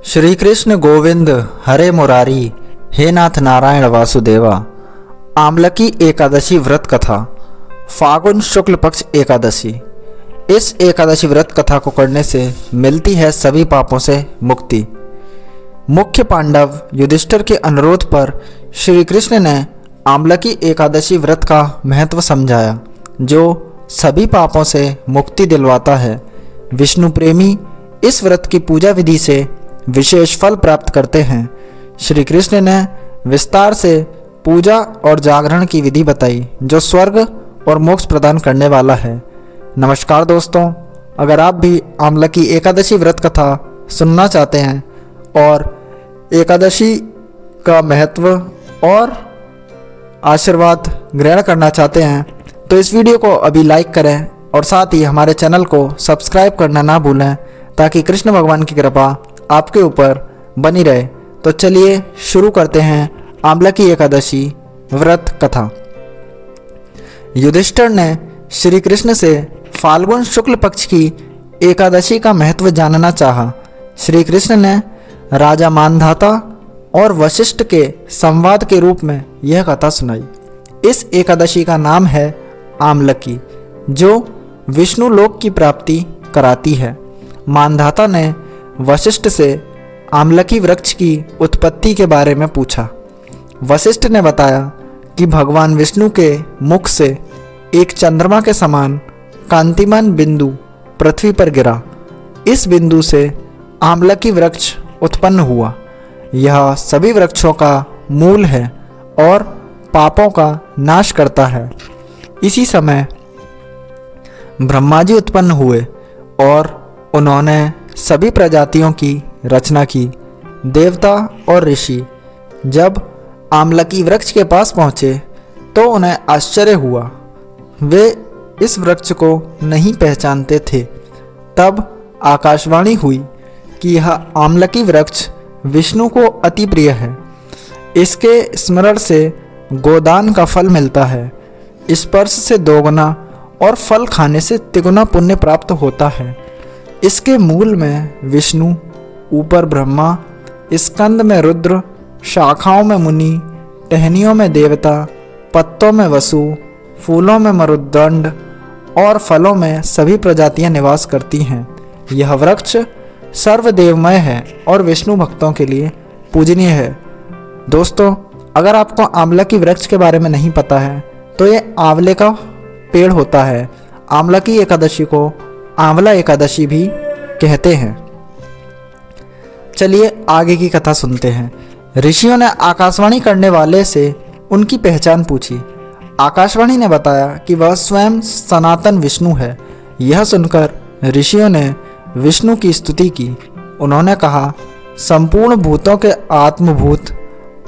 श्री कृष्ण गोविंद हरे मुरारी, हे नाथ नारायण वासुदेवा। आमलकी एकादशी व्रत कथा, फागुन शुक्ल पक्ष एकादशी। इस एकादशी व्रत कथा को करने से मिलती है सभी पापों से मुक्ति। मुख्य पांडव युधिष्ठिर के अनुरोध पर श्री कृष्ण ने आमलकी एकादशी व्रत का महत्व समझाया, जो सभी पापों से मुक्ति दिलवाता है। विष्णु प्रेमी इस व्रत की पूजा विधि से विशेष फल प्राप्त करते हैं। श्री कृष्ण ने विस्तार से पूजा और जागरण की विधि बताई, जो स्वर्ग और मोक्ष प्रदान करने वाला है। नमस्कार दोस्तों, अगर आप भी आमलकी एकादशी व्रत कथा सुनना चाहते हैं और एकादशी का महत्व और आशीर्वाद ग्रहण करना चाहते हैं तो इस वीडियो को अभी लाइक करें और साथ ही हमारे चैनल को सब्सक्राइब करना ना भूलें, ताकि कृष्ण भगवान की कृपा आपके ऊपर बनी रहे। तो चलिए शुरू करते हैं आमलकी एकादशी व्रत कथा। युधिष्ठिर ने श्री कृष्ण से फाल्गुन शुक्ल पक्ष की एकादशी का महत्व जानना चाहा। श्री कृष्ण ने राजा मानधाता और वशिष्ठ के संवाद के रूप में यह कथा सुनाई। इस एकादशी का नाम है आमलकी, जो विष्णु लोक की प्राप्ति कराती है। मानधाता ने वशिष्ठ से आमलकी वृक्ष की उत्पत्ति के बारे में पूछा। वशिष्ठ ने बताया कि भगवान विष्णु के मुख से एक चंद्रमा के समान कांतिमान बिंदु पृथ्वी पर गिरा। इस बिंदु से आमलकी वृक्ष उत्पन्न हुआ। यह सभी वृक्षों का मूल है और पापों का नाश करता है। इसी समय ब्रह्मा जी उत्पन्न हुए और उन्होंने सभी प्रजातियों की रचना की। देवता और ऋषि जब आमलकी वृक्ष के पास पहुँचे तो उन्हें आश्चर्य हुआ। वे इस वृक्ष को नहीं पहचानते थे। तब आकाशवाणी हुई कि यह आमलकी वृक्ष विष्णु को अति प्रिय है। इसके स्मरण से गोदान का फल मिलता है। स्पर्श से दोगुना और फल खाने से तिगुना पुण्य प्राप्त होता है। इसके मूल में विष्णु, ऊपर ब्रह्मा, स्कंद में रुद्र, शाखाओं में मुनि, टहनियों में देवता, पत्तों में वसु, फूलों में मरुदंड और फलों में सभी प्रजातियां निवास करती हैं। यह वृक्ष सर्वदेवमय है और विष्णु भक्तों के लिए पूजनीय है। दोस्तों, अगर आपको आमलकी वृक्ष के बारे में नहीं पता है तो ये आंवले का पेड़ होता है। आमलकी एकादशी को आंवला एकादशी भी कहते हैं। चलिए आगे की कथा सुनते हैं। ऋषियों ने आकाशवाणी करने वाले से उनकी पहचान पूछी। आकाशवाणी ने बताया कि वह स्वयं सनातन विष्णु है। यह सुनकर ऋषियों ने विष्णु की स्तुति की। उन्होंने कहा, संपूर्ण भूतों के आत्मभूत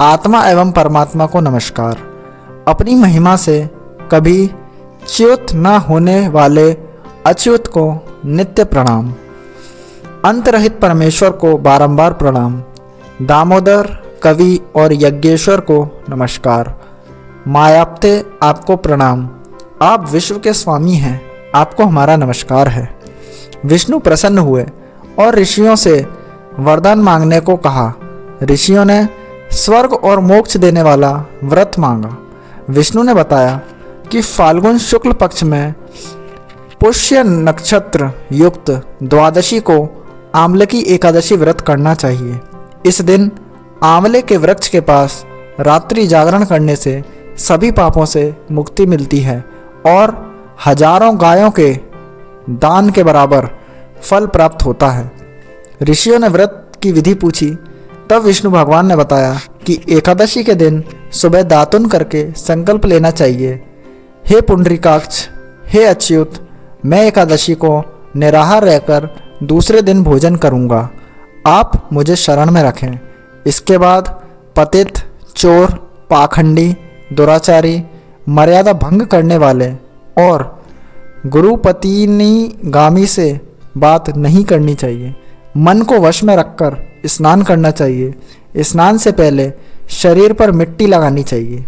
आत्मा एवं परमात्मा को नमस्कार। अपनी महिमा से कभी च्युत न होने वाले अच्युत को नित्य प्रणाम। अंतरहित परमेश्वर को बारंबार प्रणाम। दामोदर, कवि और यज्ञेश्वर को नमस्कार। मायाप्ते, आपको प्रणाम। आप विश्व के स्वामी हैं, आपको हमारा नमस्कार है। विष्णु प्रसन्न हुए और ऋषियों से वरदान मांगने को कहा। ऋषियों ने स्वर्ग और मोक्ष देने वाला व्रत मांगा। विष्णु ने बताया कि फाल्गुन शुक्ल पक्ष में पुष्य नक्षत्र युक्त द्वादशी को आमलकी एकादशी व्रत करना चाहिए। इस दिन आंवले के वृक्ष के पास रात्रि जागरण करने से सभी पापों से मुक्ति मिलती है और हजारों गायों के दान के बराबर फल प्राप्त होता है। ऋषियों ने व्रत की विधि पूछी। तब विष्णु भगवान ने बताया कि एकादशी के दिन सुबह दातुन करके संकल्प लेना चाहिए, हे पुंडरीकाक्ष, हे अच्युत, मैं एकादशी को निराहार रहकर दूसरे दिन भोजन करूंगा। आप मुझे शरण में रखें। इसके बाद पतित, चोर, पाखंडी, दुराचारी, मर्यादा भंग करने वाले और गुरुपतिनी गामी से बात नहीं करनी चाहिए। मन को वश में रखकर स्नान करना चाहिए। स्नान से पहले शरीर पर मिट्टी लगानी चाहिए।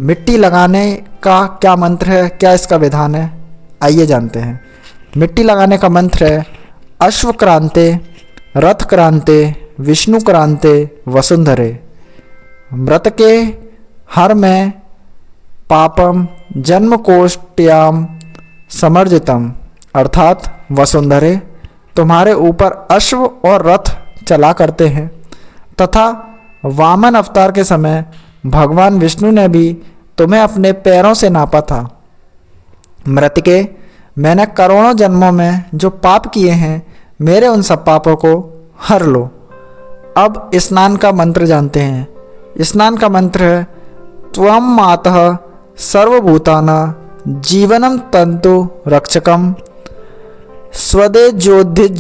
मिट्टी लगाने का क्या मंत्र है, क्या इसका विधान है, आइए जानते हैं। मिट्टी लगाने का मंत्र है, अश्वक्रांते रथ क्रांते विष्णु क्रांते वसुंधरे। मृत के हर में पापम जन्म कोष्ट्याम समर्जितम, अर्थात वसुंधरे तुम्हारे ऊपर अश्व और रथ चला करते हैं, तथा वामन अवतार के समय भगवान विष्णु ने भी तुम्हें अपने पैरों से नापा था। मृतिके, मैंने करोड़ों जन्मों में जो पाप किए हैं, मेरे उन सब पापों को हर लो। अब स्नान का मंत्र जानते हैं। स्नान का मंत्र है त्वं मातः सर्वभूतानां जीवनम तंतु रक्षकम स्वदेज्योतिजातिनां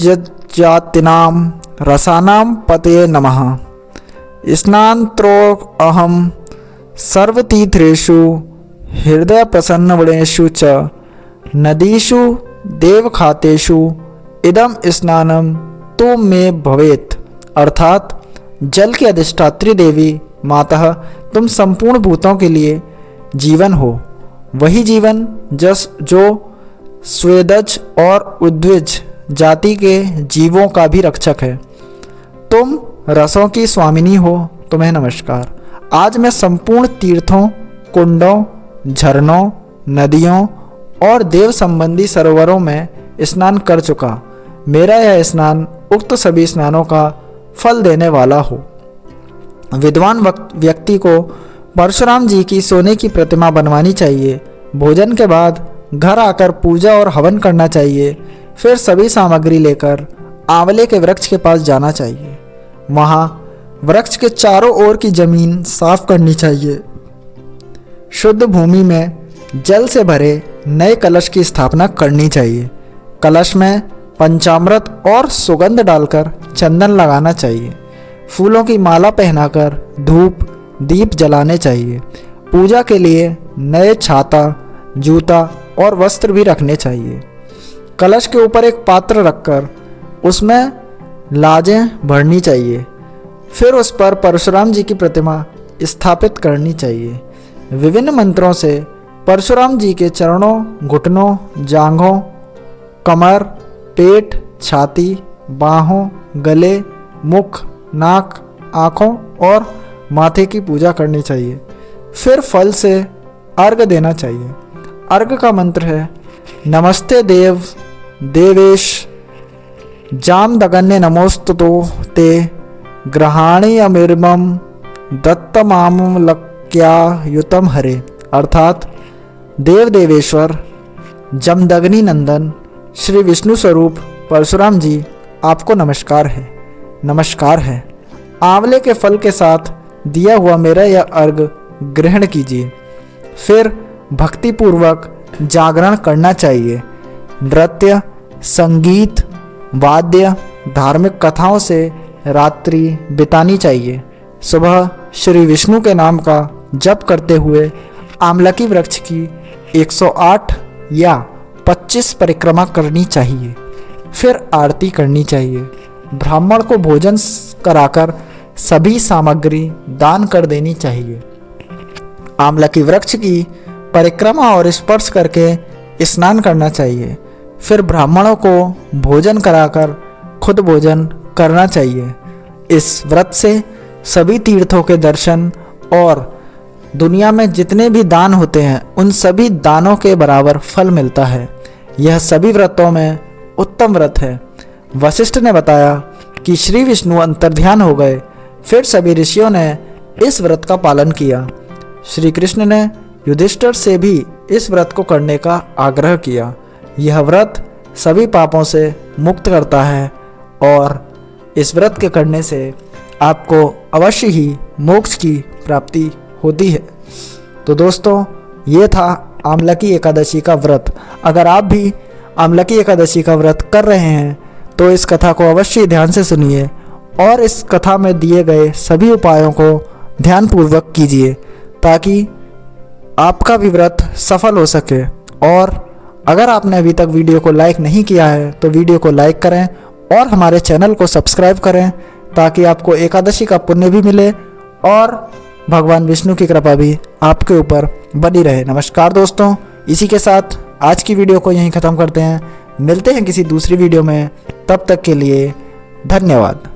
रसानां पतये नमः। स्नानत्रो अहम सर्वतीर्थेषु हृदय प्रसन्नवणेषु च नदीषु देवखातेषु इदम स्नानम तो में भवेत, अर्थात जल की अधिष्ठात्री देवी माता तुम संपूर्ण भूतों के लिए जीवन हो, वही जीवन जो स्वेदज और उद्विज जाति के जीवों का भी रक्षक है। तुम रसों की स्वामिनी हो, तुम्हें नमस्कार। आज मैं संपूर्ण तीर्थों, कुंडों, झरनों, नदियों और देव संबंधी सरोवरों में स्नान कर चुका। मेरा यह स्नान उक्त सभी स्नानों का फल देने वाला हो। विद्वान व्यक्ति को परशुराम जी की सोने की प्रतिमा बनवानी चाहिए। भोजन के बाद घर आकर पूजा और हवन करना चाहिए। फिर सभी सामग्री लेकर आंवले के वृक्ष के पास जाना चाहिए। वहाँ वृक्ष के चारों ओर की जमीन साफ करनी चाहिए। शुद्ध भूमि में जल से भरे नए कलश की स्थापना करनी चाहिए। कलश में पंचामृत और सुगंध डालकर चंदन लगाना चाहिए। फूलों की माला पहनाकर धूप दीप जलाने चाहिए। पूजा के लिए नए छाता, जूता और वस्त्र भी रखने चाहिए। कलश के ऊपर एक पात्र रखकर उसमें लाजें भरनी चाहिए। फिर उस पर परशुराम जी की प्रतिमा स्थापित करनी चाहिए। विभिन्न मंत्रों से परशुराम जी के चरणों, घुटनों, जांघों, कमर, पेट, छाती, बाहों, गले, मुख, नाक, आँखों और माथे की पूजा करनी चाहिए। फिर फल से अर्घ देना चाहिए। अर्घ का मंत्र है नमस्ते देव देवेश जामदगन्य नमोस्तुतो ते ग्रहाणि अमिर्मम दत्तमामलक्या युतम हरे, अर्थात देव देवेश्वर जमदग्नि नंदन श्री विष्णु स्वरूप परशुराम जी आपको नमस्कार है। नमस्कार है। आंवले के फल के साथ दिया हुआ मेरा यह अर्घ ग्रहण कीजिए। फिर भक्तिपूर्वक जागरण करना चाहिए। नृत्य, संगीत, वाद्य, धार्मिक कथाओं से रात्रि बितानी चाहिए। सुबह श्री विष्णु के नाम का जप करते हुए आमलकी वृक्ष की 108 या 25 परिक्रमा करनी चाहिए। फिर आरती करनी चाहिए। ब्राह्मण को भोजन कराकर सभी सामग्री दान कर देनी चाहिए। आमलकी वृक्ष की परिक्रमा और स्पर्श करके स्नान करना चाहिए। फिर ब्राह्मणों को भोजन कराकर खुद भोजन करना चाहिए। इस व्रत से सभी तीर्थों के दर्शन और दुनिया में जितने भी दान होते हैं उन सभी दानों के बराबर फल मिलता है। यह सभी व्रतों में उत्तम व्रत है। वशिष्ठ ने बताया कि श्री विष्णु अंतर्ध्यान हो गए। फिर सभी ऋषियों ने इस व्रत का पालन किया। श्री कृष्ण ने युधिष्ठिर से भी इस व्रत को करने का आग्रह किया। यह व्रत सभी पापों से मुक्त करता है और इस व्रत के करने से आपको अवश्य ही मोक्ष की प्राप्ति होती है। तो दोस्तों, ये था आमलकी एकादशी का व्रत। अगर आप भी आमलकी एकादशी का व्रत कर रहे हैं तो इस कथा को अवश्य ध्यान से सुनिए और इस कथा में दिए गए सभी उपायों को ध्यानपूर्वक कीजिए ताकि आपका भी व्रत सफल हो सके। और अगर आपने अभी तक वीडियो को लाइक नहीं किया है तो वीडियो को लाइक करें और हमारे चैनल को सब्सक्राइब करें ताकि आपको एकादशी का पुण्य भी मिले और भगवान विष्णु की कृपा भी आपके ऊपर बनी रहे। नमस्कार दोस्तों, इसी के साथ आज की वीडियो को यहीं ख़त्म करते हैं। मिलते हैं किसी दूसरी वीडियो में। तब तक के लिए धन्यवाद।